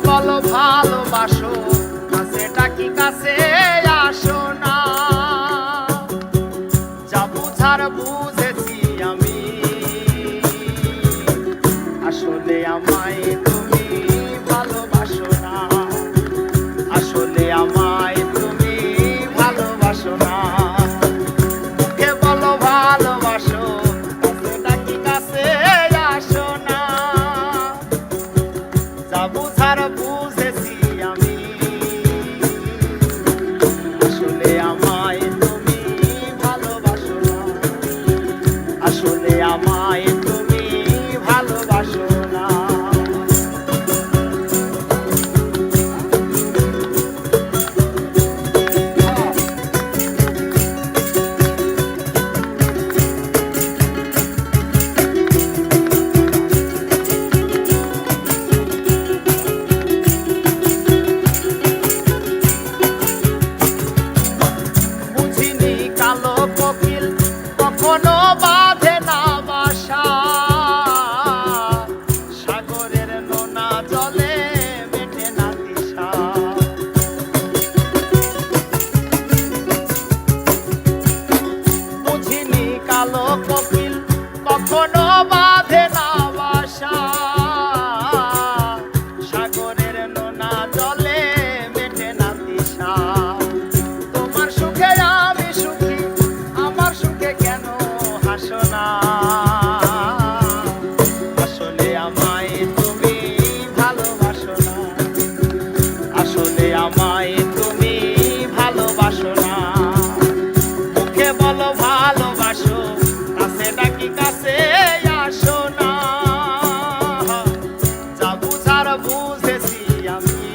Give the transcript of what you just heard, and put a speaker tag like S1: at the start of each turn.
S1: বলো ভালোবাসো, কাছে ডাকি কাছে আসো না। যা বুঝার বুঝেছি আমি, আসলে আমায় তুমি ভালোবাসো না। আসলে আমায় তুমি ভালোবাসো না। মুখে বলো ভালোবাসো, কাছে ডাকি কাছে আসো না। যা বুঝার বুঝেছি আমি, আসলে আমায় তুমি ভালোবাসো না। আসলে আমায় তুমি ভালোবাসো না। বুঝিনি কালো কোকিল কখনো বাঁধে না বাসা, সাগরের নোনা জলে মেটে না তৃষা। বুঝিনি কালো কোকিল কখনো বাঁধে না বাসা, সাগরের নোনা জলে মেটে না তৃষা। তোমার সুখে আমি সুখী, আমার সুখে কেন হাসো না। আসলে আমায় তুমি ভালোবাসো না। আসলে আমায় তুমি ভালোবাসো না। মুখে বলো ভালোবাসো, কাছে ডাকি কাছে আসো না। যা বুঝার বুঝেছি আমি,